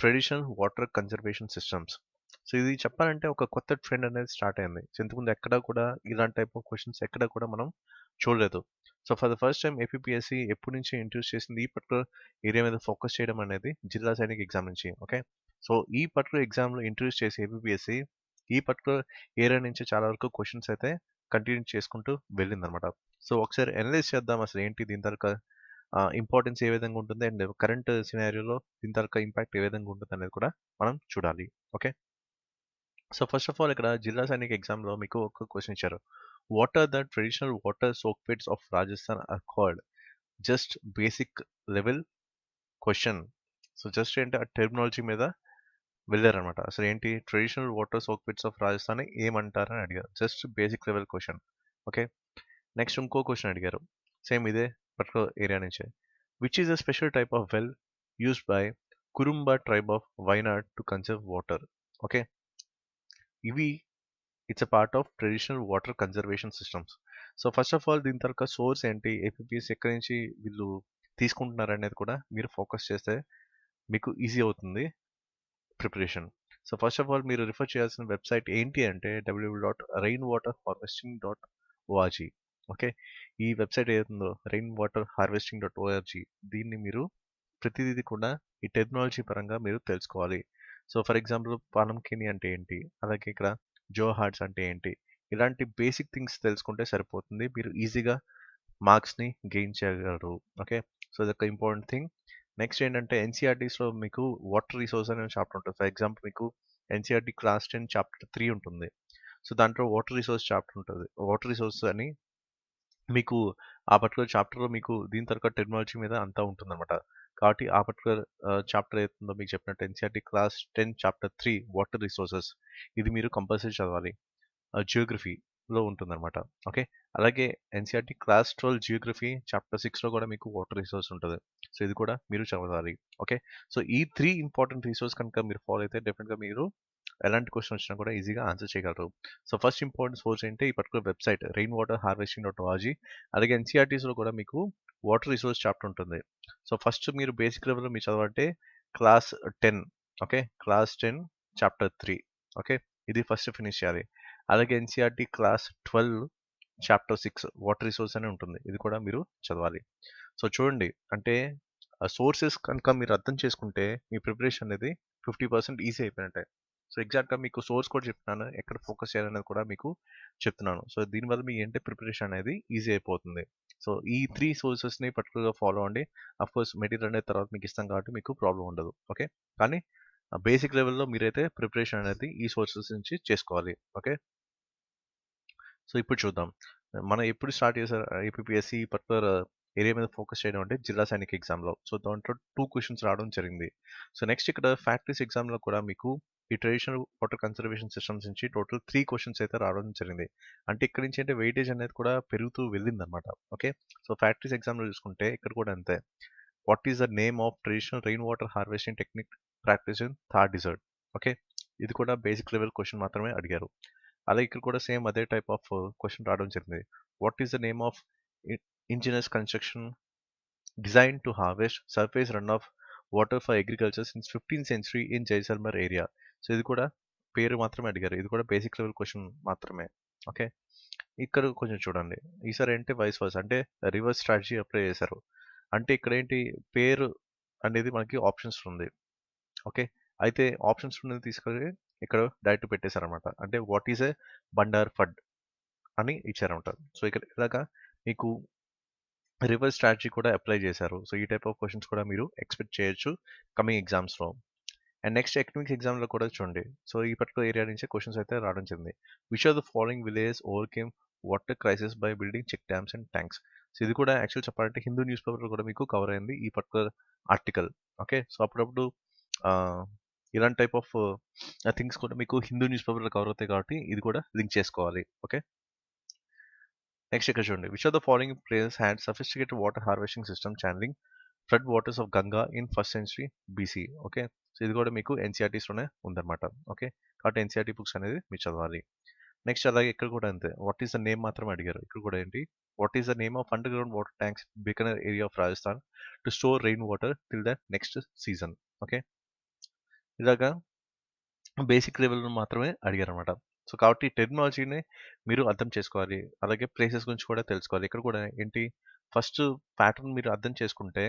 Traditional water conservation systems. So ఇది చెప్పాలంటే ఒక కొత్త ట్రెండ్ అనేది స్టార్ట్ అయింది. సో ఇంతకుముందు ఎక్కడా కూడా ఇలాంటి టైప్ ఆఫ్ క్వశ్చన్స్ ఎక్కడా కూడా మనం చూడలేదు. So for the first time APPSC ఎప్పటి నుంచి ఇంట్రడ్యూస్ చేసింది ఈ పర్టికులర్ ఏరియా మీద ఫోకస్ చేయడం అనేది జిల్లా సైనిక్ ఎగ్జామ్ నుంచి. ఓకే, సో ఈ పర్టికులర్ ఎగ్జామ్లో ఇంట్రడ్యూస్ చేసే ఏపీపీఎస్సీ ఈ పర్టికులర్ ఏరియా నుంచి చాలా వరకు క్వశ్చన్స్ అయితే కంటిన్యూ చేసుకుంటూ వెళ్ళిందనమాట. సో ఒకసారి అనలైజ్ చేద్దాం అసలు ఏంటి దీని తరక ఇంపార్టెన్స్ ఏ విధంగా ఉంటుంది అండ్ కరెంట్ సినారియోలో దీని తరక ఇంపాక్ట్ ఏ విధంగా ఉంటుంది అనేది కూడా మనం చూడాలి. Okay, so first of all ఇక్కడ జిల్లా సైనిక్ ఎగ్జామ్లో మీకు ఒక క్వశ్చన్ ఇచ్చారు. What are the traditional water soak pits of Rajasthan are called? Just basic level question. So just ఏంటి ఆ టెర్మినాలజీ మీద వెళ్ళారనమాట. అసలు ఏంటి traditional water soak pits of Rajasthan ఏమంటారని అడిగారు. Just basic level question. Okay, next ఇంకో క్వశ్చన్ అడిగారు సేమ్ ఇదే పర్టికులర్ ఏరియా నుంచే. Which is a special type of well used by Kurumba tribe of Wayanad to conserve water? Okay, ఇవి it's a part of traditional water conservation systems. So first of all దీని తర్వాత source ఏంటి, APPS ఎక్కడి నుంచి వీళ్ళు తీసుకుంటున్నారు అనేది కూడా మీరు ఫోకస్ చేస్తే మీకు ఈజీ అవుతుంది preparation. So first of all మీరు రిఫర్ చేయాల్సిన వెబ్సైట్ ఏంటి అంటే www.rainwaterharvesting.org. ఓకే, ఈ వెబ్సైట్ ఏదైతుందో rainwaterharvesting.org, దీన్ని మీరు ప్రతిదీ కూడా ఈ టెక్నాలజీ పరంగా మీరు తెలుసుకోవాలి. సో ఫర్ ఎగ్జాంపుల్ పాలంకిని అంటే ఏంటి, అలాగే ఇక్కడ జోహార్డ్స్ అంటే ఏంటి, ఇలాంటి బేసిక్ థింగ్స్ తెలుసుకుంటే సరిపోతుంది. మీరు ఈజీగా మార్క్స్ని గెయిన్ చేయగలరు. ఓకే, సో ఇదొక ఇంపార్టెంట్ థింగ్. నెక్స్ట్ ఏంటంటే ఎన్సీఆర్టీస్లో మీకు వాటర్ రిసోర్స్ అనే చాప్టర్ ఉంటుంది. ఫర్ ఎగ్జాంపుల్ మీకు ఎన్సీఆర్టీ క్లాస్ 10 చాప్టర్ 3 ఉంటుంది. సో దాంట్లో వాటర్ రిసోర్స్ చాప్టర్ ఉంటుంది. వాటర్ రిసోర్స్ అని మీకు ఆ పర్టికులర్ చాప్టర్లో మీకు దీని తరగ టెక్నాలజీ మీద అంతా ఉంటుందన్నమాట. కాబట్టి ఆ పర్టికులర్ చాప్టర్ ఏతుందో మీకు చెప్పినట్టు NCERT class 10 chapter 3 water resources, ఇది మీరు కంపల్సరీ చదవాలి. జియోగ్రఫీలో ఉంటుందన్నమాట. ఓకే, అలాగే ఎన్సీఆర్టీ క్లాస్ 12 జియోగ్రఫీ చాప్టర్ 6లో కూడా మీకు వాటర్ రిసోర్స్ ఉంటుంది. సో ఇది కూడా మీరు చదవాలి. ఓకే, సో ఈ 3 ఇంపార్టెంట్ రిసోర్స్ కనుక మీరు ఫాలో అయితే డెఫినెట్గా మీరు ఎలాంటి క్వశ్చన్ వచ్చినా కూడా ఈజీగా ఆన్సర్ చేయగలరు. సో ఫస్ట్ ఇంపార్టెంట్ సోర్స్ ఏంటి, ఈ పర్టికులర్ వెబ్సైట్ rainwaterharvesting.org. అలాగే ఎన్సీఆర్టీస్లో కూడా మీకు వాటర్ రిసోర్స్ చాప్టర్ ఉంటుంది. సో ఫస్ట్ మీరు బేసిక్ లెవెల్లో మీరు చదవాలంటే class 10, okay, class 10 chapter 3, okay, ఇది ఫస్ట్ ఫినిష్ చేయాలి. అలాగే NCERT class 12 chapter 6 water resource అని ఉంటుంది. ఇది కూడా మీరు చదవాలి. సో చూడండి, అంటే సోర్సెస్ కనుక మీరు అర్థం చేసుకుంటే మీ ప్రిపరేషన్ అనేది 50% ఈజీ అయిపోయినట్టే. సో ఎగ్జాక్ట్గా మీకు సోర్స్ కూడా చెప్తున్నాను, ఎక్కడ ఫోకస్ చేయాలనేది కూడా మీకు చెప్తున్నాను. సో దీనివల్ల మీ ఏంటి ప్రిపరేషన్ అనేది ఈజీ అయిపోతుంది. సో ఈ 3 సోర్సెస్ని పర్టికులర్గా ఫాలో అవ్వండి. అఫ్కోర్స్ మెటీరియల్ అనేది తర్వాత మీకు ఇస్తాం కాబట్టి మీకు ప్రాబ్లం ఉండదు. ఓకే, కానీ బేసిక్ లెవెల్లో మీరైతే ప్రిపరేషన్ అనేది ఈ సోర్సెస్ నుంచి చేసుకోవాలి. ఓకే, సో ఇప్పుడు చూద్దాం మనం ఎప్పుడు స్టార్ట్ చేశారు ఏపీపీఎస్సీ పర్టికులర్ ఏరియా మీద ఫోకస్ చేయడం అంటే జిల్లా సైనిక్ ఎగ్జామ్లో. సో దాంట్లో 2 క్వశ్చన్స్ రావడం జరిగింది. సో నెక్స్ట్ ఇక్కడ ఫ్యాక్టరీస్ ఎగ్జామ్లో కూడా మీకు ఈ ట్రెడిషనల్ వాటర్ కన్సర్వేషన్ సిస్టమ్స్ నుంచి టోటల్ 3 క్వశ్చన్స్ అయితే రావడం జరిగింది. అంటే ఇక్కడ నుంచి అంటే వెయిటేజ్ అనేది కూడా పెరుగుతూ వెళ్ళిందనమాట. ఓకే, సో ఫ్యాక్టరీస్ ఎగ్జామ్లో చూసుకుంటే ఇక్కడ కూడా అంతే. What is the name of traditional rain water harvesting technique practice in Thar desert? Okay, ఇది కూడా బేసిక్ లెవెల్ క్వశ్చన్ మాత్రమే అడిగారు. అలాగే ఇక్కడ కూడా సేమ్ అదే టైప్ ఆఫ్ క్వశ్చన్ రావడం జరిగింది. What is the name of engineers construction design to harvest surface run off water for agriculture since 15th century in Jaisalmer area? So ఇది కూడా పేరు మాత్రమే అడిగారు. ఇది కూడా బేసిక్ లెవెల్ క్వశ్చన్ మాత్రమే. ఓకే, ఇక్కడ కొంచెం చూడండి, ఈసారి ఏంటి వైస్ వర్స్ అంటే రివర్స్ స్ట్రాటజీ అప్లై చేశారు. అంటే ఇక్కడ ఏంటి పేరు అనేది మనకి ఆప్షన్స్ ఉంది. ఓకే, అయితే ఆప్షన్స్ ఉన్నది తీసుకొని ఇక్కడ డైరెక్ట్ పెట్టేశారనమాట. అంటే వాట్ ఈస్ ఏ బండార్ ఫడ్ అని ఇచ్చారనమాట. సో ఇక్కడ ఇలాగా మీకు రివర్స్ స్ట్రాటజీ కూడా అప్లై చేశారు. సో ఈ టైప్ ఆఫ్ క్వశ్చన్స్ కూడా మీరు ఎక్స్పెక్ట్ చేయొచ్చు కమింగ్ ఎగ్జామ్స్లో. అండ్ నెక్స్ట్ ఎకనామిక్స్ ఎగ్జామ్లో కూడా చూడండి. సో ఈ పర్టికులర్ ఏరియా నుంచి క్వశ్చన్స్ అయితే రావడం జరిగింది. Which are the following villages overcame water crisis by building check dams and tanks? So ఇది కూడా యాక్చువల్ చెప్పాలంటే హిందూ న్యూస్ పేపర్ కూడా మీకు కవర్ అయింది ఈ పర్టికులర్ ఆర్టికల్. ఓకే, సో అప్పుడప్పుడు ఇలాంటి టైప్ ఆఫ్ థింగ్స్ కూడా మీకు హిందూ న్యూస్ పేపర్లో కవర్ అవుతాయి కాబట్టి ఇది కూడా లింక్ చేసుకోవాలి. ఓకే, నెక్స్ట్ ఇక్కడ చూడండి. Which are the following places had sophisticated water harvesting system channeling flood waters of Ganga in 1st century BC? Okay, so ఇది కూడా మీకు ఎన్సీఆర్టీస్లోనే ఉందన్నమాట. ఓకే, కాబట్టి ఎన్సీఆర్టీ బుక్స్ అనేది మీరు చదవాలి. నెక్స్ట్ అలాగే ఇక్కడ కూడా అంతే. వాట్ ఈస్ ద నేమ్ మాత్రం అడిగారు. ఇక్కడ కూడా ఏంటి, what is the name of under ground water tanks Bikaner area of Rajasthan to store rain water till the next season? Okay, ఇలాగా బేసిక్ లెవెల్ మాత్రమే అడిగారనమాట. సో కాబట్టి టెక్నాలజీని మీరు అర్థం చేసుకోవాలి. అలాగే ప్లేసెస్ గురించి కూడా తెలుసుకోవాలి. ఇక్కడ కూడా ఏంటి ఫస్ట్ ప్యాటర్న్ మీరు అర్థం చేసుకుంటే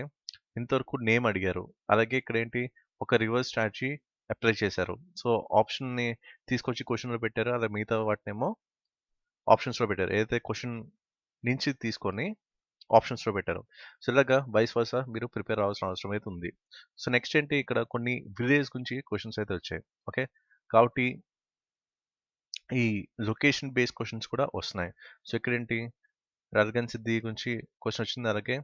ఇంతవరకు నేమ్ అడిగారు. అలాగే ఇక్కడ ఏంటి ఒక రివర్స్ స్ట్రాటజీ అప్లై చేశారు. సో ఆప్షన్‌ని తీసుకొచ్చి క్వెషన్‌లో పెట్టారు. అలా మిగతా వాటినేమో ఆప్షన్స్‌లో పెట్టారు. ఏదైతే క్వెషన్ నుంచి తీసుకొని ఆప్షన్స్‌లో పెట్టారు. సో ఇలాగా వైస్ వర్సా మీరు ప్రిపేర్ అవ్వాల్సిన అవసరం అయితే ఉంది. సో నెక్స్ట్ ఏంటి ఇక్కడ కొన్ని విలేజ్ గురించి క్వెషన్స్ అయితే వచ్చాయి. ఓకే. కాబట్టి ఈ లొకేషన్ బేస్డ్ క్వెషన్స్ కూడా వస్తున్నాయి. సో ఇక్కడేంటి రాజగాన్ సిద్ధి గురించి క్వెషన్ వచ్చింది. అలాగే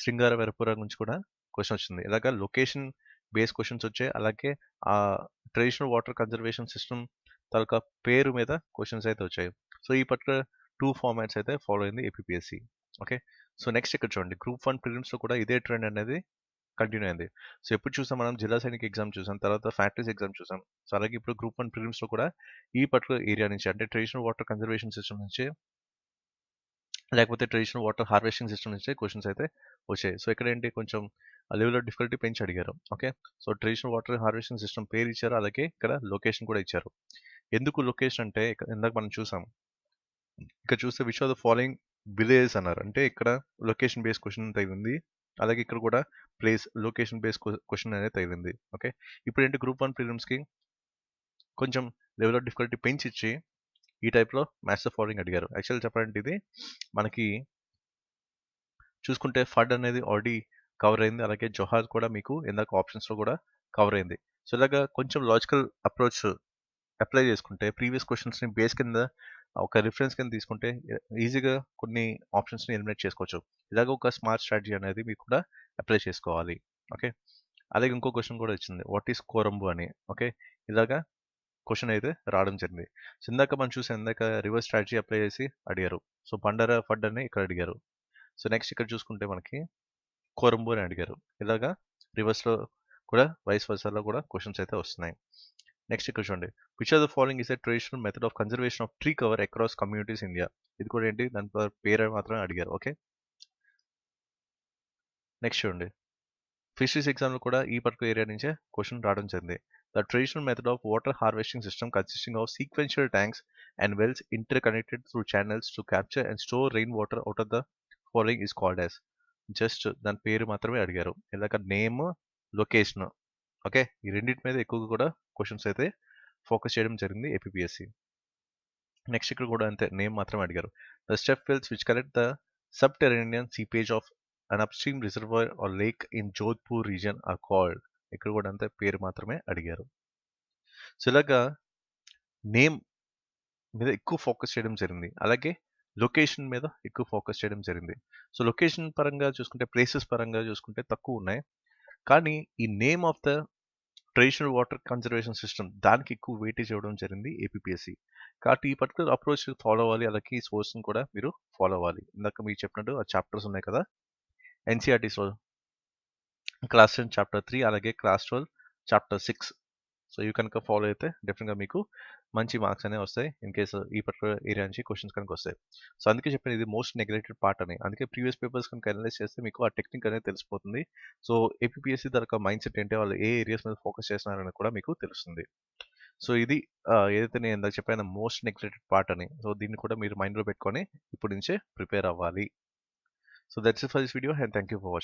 శృంగార వరపుర గురించి కూడా క్వెషన్ వచ్చింది. ఇలాగా లొకేషన్ బేస్డ్ క్వెషన్స్ వచ్చాయి. అలాగే ఆ ట్రెడిషనల్ వాటర్ కన్జర్వేషన్ సిస్టమ్ తాలూకా పేరు మీద క్వెషన్స్ అయితే వచ్చాయి. సో ఈ పర్టికులర్ 2 ఫార్మాట్స్ అయితే ఫాలో అయింది ఏపీపీఎస్సీ. ఓకే. సో నెక్స్ట్ ఇక్కడ చూడండి గ్రూప్ 1 ప్రిలిమ్స్‌లో కూడా ఇదే ట్రెండ్ అనేది కంటిన్యూ అయింది. సో ఎప్పుడు చూసాం మనం జిల్లా సైనిక్ ఎగ్జామ్ చూసాం. తర్వాత ఫ్యాక్టరీస్ ఎగ్జామ్ చూసాం. సో అలాగే ఇప్పుడు గ్రూప్ 1 ప్రిలిమ్స్‌లో కూడా ఈ పర్టికులర్ ఏరియా నుంచి అంటే ట్రెడిషనల్ వాటర్ కన్జర్వేషన్ సిస్టమ్ నుంచి లేకపోతే ట్రెడిషనల్ వాటర్ హార్వెస్టింగ్ సిస్టమ్ నుంచి క్వెషన్స్ అయితే వచ్చాయి. సో ఇక్కడ ఏంటి కొంచెం లెవెల్ ఆఫ్ డిఫికల్టీ పెంచి అడిగారు. Okay. So traditional water harvesting system పేరు ఇచ్చారు. అలాగే ఇక్కడ లొకేషన్ కూడా ఇచ్చారు. ఎందుకు లొకేషన్ అంటే ఇందాక మనం చూసాం. ఇక్కడ చూస్తే which are the following villages అన్నారు. అంటే ఇక్కడ లొకేషన్ బేస్డ్ క్వెషన్ తగిలింది. అలాగే ఇక్కడ కూడా ప్లేస్ లొకేషన్ బేస్డ్ క్వెషన్ అనేది తగిలింది. ఓకే. ఇప్పుడు ఏంటి గ్రూప్ 1 ప్రిలిమ్స్‌కి కొంచెం లెవెల్ ఆఫ్ డిఫికల్టీ పెంచి ఇచ్చి ఈ టైప్‌లో మ్యాచ్ ద ఫాలోయింగ్ అడిగారు. యాక్చువల్‌గా చెప్పాలంటే ఇది మనకి చూసుకుంటే ఫడ్ అనేది ఆల్రెడీ కవర్ అయింది. అలాగే జోహార్ కూడా మీకు ఇందాక ఆప్షన్స్‌లో కూడా కవర్ అయింది. సో ఇలాగా కొంచెం లాజికల్ అప్రోచ్ అప్లై చేసుకుంటే ప్రీవియస్ క్వెషన్స్‌ని బేస్ కింద ఒక రిఫరెన్స్ కింద తీసుకుంటే ఈజీగా కొన్ని ఆప్షన్స్‌ని ఎలిమినేట్ చేసుకోవచ్చు. ఇలాగ ఒక స్మార్ట్ స్ట్రాటజీ అనేది మీకు కూడా అప్లై చేసుకోవాలి. ఓకే. అలాగే ఇంకో క్వెషన్ కూడా వచ్చింది. వాట్ ఈస్ కోరంబు అని. ఓకే. ఇలాగా క్వెషన్ అయితే రావడం జరిగింది. సో ఇందాక మనం చూసాం ఇందాక రివర్స్ స్ట్రాటజీ అప్లై చేసి అడిగారు. సో బండారా ఫడ్ అని ఇక్కడ అడిగారు. సో నెక్స్ట్ ఇక్కడ చూసుకుంటే మనకి కోరంబు అని అడిగారు. ఇలాగా రివర్స్‌లో కూడా వైస్ వర్సాలో కూడా క్వెషన్స్ అయితే వస్తున్నాయి. నెక్స్ట్ ఇక్కడ చూడండి. Which are the following is a traditional method of conservation of tree cover across communities India. ఇది కూడా ఏంటి దాని పేరు మాత్రమే అడిగారు. ఓకే. నెక్స్ట్ చూడండి. ఫిషరీస్ ఎగ్జామ్లో కూడా ఈ పర్టికులర్ ఏరియా నుంచే క్వెషన్ రావడం జరిగింది. The traditional method of water harvesting system consisting of sequential tanks and wells interconnected through channels to capture and store rain water out of the following is called as. Just దాని పేరు మాత్రమే అడిగారు. ఇలాగ name, location. Okay. ఈ రెండింటి మీద ఎక్కువగా కూడా క్వెషన్స్ అయితే ఫోకస్ చేయడం జరిగింది ఏపీపీఎస్సీ. నెక్స్ట్ ఇక్కడ కూడా అంతే నేమ్ మాత్రమే అడిగారు. The step wells which collect the subterranean seepage of an upstream reservoir or lake in Jodhpur region are called. ఇక్కడ కూడా అంతే పేరు మాత్రమే అడిగారు. సో ఇలాగా నేమ్ మీద ఎక్కువ ఫోకస్ చేయడం జరిగింది. అలాగే లొకేషన్ మీద ఎక్కువ ఫోకస్ చేయడం జరిగింది. సో లొకేషన్ పరంగా చూసుకుంటే ప్లేసెస్ పరంగా చూసుకుంటే తక్కువ ఉన్నాయి. కానీ ఈ name of the traditional water conservation system దానికి ఎక్కువ వెయిటేజ్ ఇవ్వడం జరిగింది ఏపీపీఎస్సీ. కాబట్టి ఈ పర్టికులర్ అప్రోచ్ ఫాలో అవ్వాలి. అలాగే ఈ సోర్స్ని కూడా మీరు ఫాలో అవ్వాలి. ఇందాక మీకు చెప్పినట్టు ఆ చాప్టర్స్ ఉన్నాయి కదా ఎన్సీఆర్టీస్లో క్లాస్ 10 చాప్టర్ 3 అలాగే క్లాస్ 12 చాప్టర్ 6. సో ఇవి కనుక ఫాలో అయితే డెఫినెట్గా మీకు మంచి మార్క్స్ అనేవి వస్తాయి. ఇన్ కేసు ఈ పర్టికులర్ ఏరియా నుంచి క్వశ్చన్స్ కనుక వస్తాయి. సో అందుకే చెప్పాను ఇది మోస్ట్ నెగ్లెక్టెడ్ పార్ట్ అని. అందుకే ప్రీవియస్ పేపర్స్ కనుక అనలైజ్ చేస్తే మీకు ఆ టెక్నిక్ అనేది తెలిసిపోతుంది. సో ఏపీపీఎస్సీ దాని మైండ్ సెట్ ఏంటి, వాళ్ళు ఏ ఏరియాస్ మీద ఫోకస్ చేస్తున్నారని కూడా మీకు తెలుస్తుంది. సో ఇది ఏదైతే నేను ఇందాక చెప్పాను మోస్ట్ నెగ్లెక్టెడ్ పార్ట్ అని. సో దీన్ని కూడా మీరు మైండ్లో పెట్టుకొని ఇప్పటి నుంచే ప్రిపేర్ అవ్వాలి. So that's it for this video and thank you for watching.